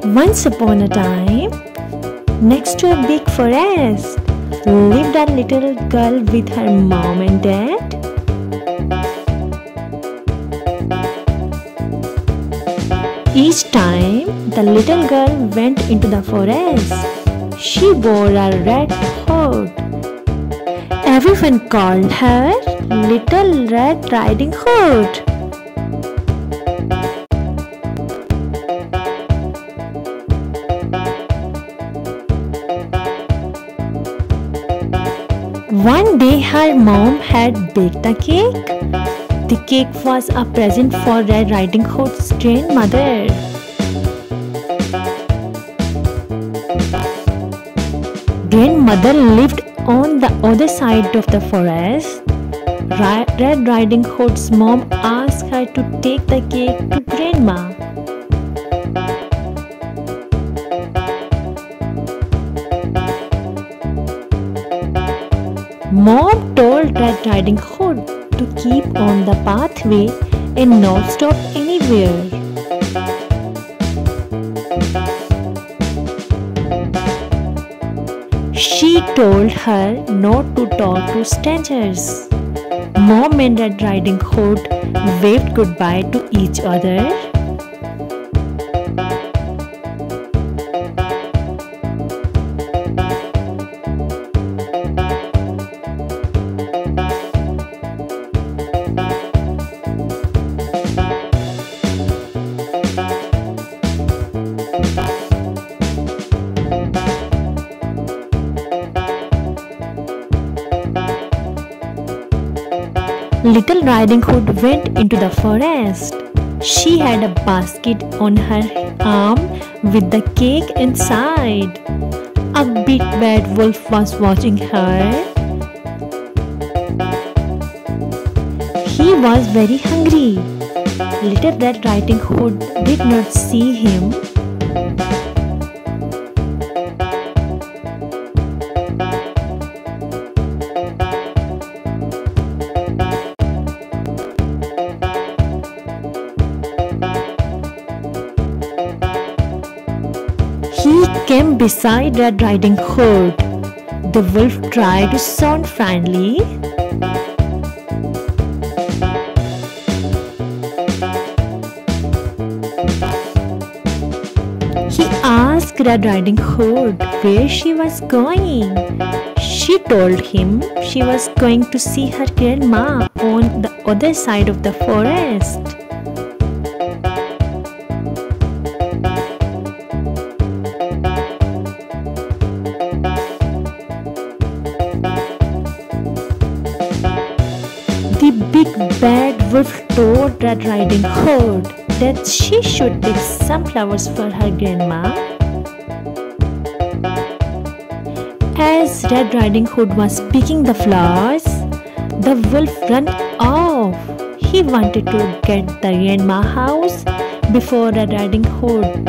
Once upon a time, next to a big forest, lived a little girl with her mom and dad. Each time the little girl went into the forest, she wore a red hood. Everyone called her Little Red Riding Hood. One day her mom had baked a cake. The cake was a present for Red Riding Hood's grandmother. Grandmother lived on the other side of the forest. Red Riding Hood's mom asked her to take the cake to Grandma. Mom told Red Riding Hood to keep on the pathway and not stop anywhere. She told her not to talk to strangers. Mom and Red Riding Hood waved goodbye to each other. Little Riding Hood went into the forest. She had a basket on her arm with the cake inside. A big bad wolf was watching her. He was very hungry. Little Red Riding Hood did not see him. He came beside Red Riding Hood. The wolf tried to sound friendly. He asked Red Riding Hood where she was going. She told him she was going to see her grandma on the other side of the forest. The big bad wolf told Red Riding Hood that she should pick some flowers for her grandma. As Red Riding Hood was picking the flowers, the wolf ran off. He wanted to get the grandma house before Red Riding Hood.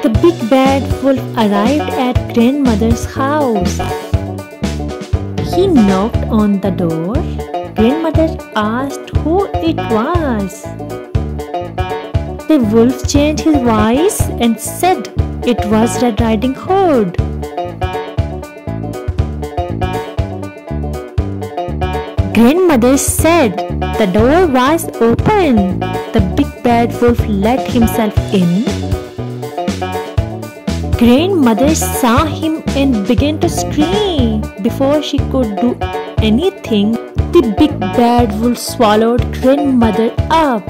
The big bad wolf arrived at grandmother's house. He knocked on the door. Grandmother asked who it was. The wolf changed his voice and said it was Red Riding Hood. Grandmother said the door was open. The big bad wolf let himself in. Grandmother saw him and began to scream. Before she could do anything, the big bad wolf swallowed grandmother up.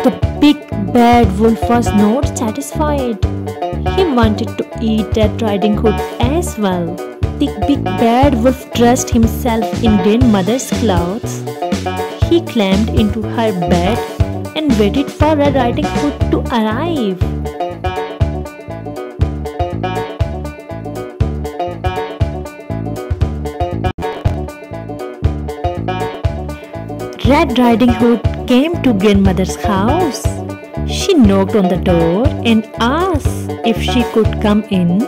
The big bad wolf was not satisfied. He wanted to eat Red Riding Hood as well. The big bad wolf dressed himself in grandmother's clothes. He climbed into her bed and waited for Red Riding Hood to arrive. Red Riding Hood came to grandmother's house. She knocked on the door and asked, if she could come in.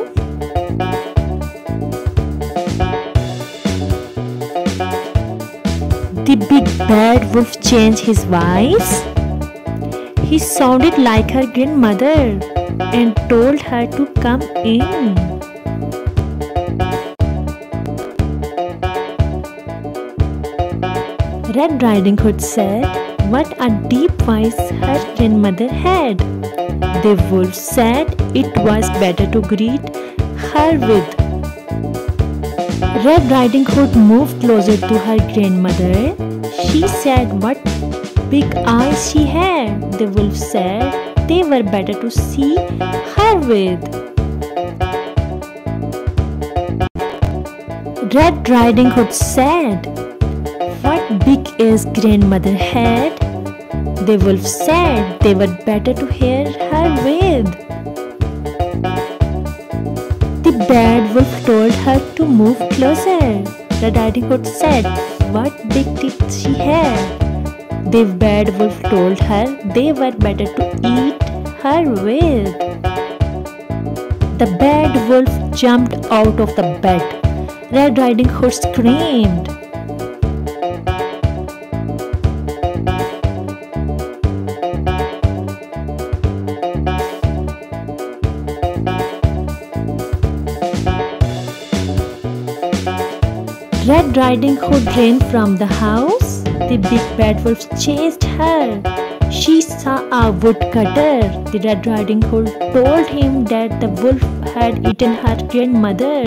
The big bad wolf changed his voice. He sounded like her grandmother and told her to come in. Red Riding Hood said what a deep voice her grandmother had. The wolf said it was better to greet her with. Red Riding Hood moved closer to her grandmother. She said what big eyes she had. The wolf said they were better to see her with. Red Riding Hood said what big ears grandmother had. The wolf said they were better to hear her with. The bad wolf told her to move closer. Red Riding Hood said what big teeth she had. The bad wolf told her they were better to eat her with. The bad wolf jumped out of the bed. Red Riding Hood screamed. Red Riding Hood ran from the house. The big bad wolf chased her. She saw a woodcutter. The Red Riding Hood told him that the wolf had eaten her grandmother.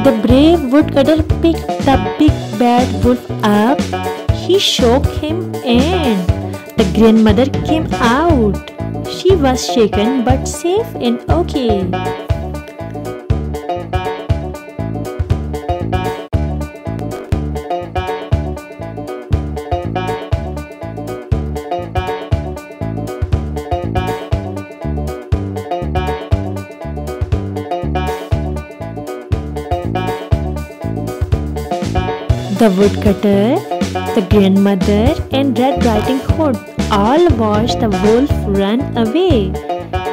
The brave woodcutter picked the big bad wolf up. He shook him and the grandmother came out. She was shaken but safe and okay. The woodcutter, the grandmother and Red Riding Hood all watched the wolf run away.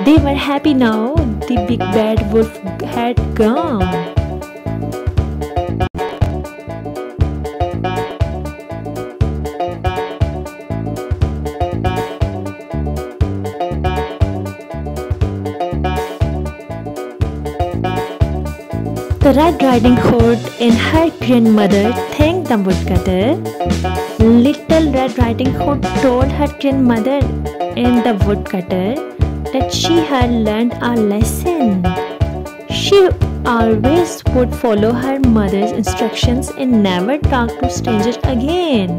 They were happy now the big bad wolf had gone. The Red Riding Hood and her grandmother thanked the woodcutter. Little Red Riding Hood told her grandmother and the woodcutter that she had learned a lesson. She always would follow her mother's instructions and never talk to strangers again.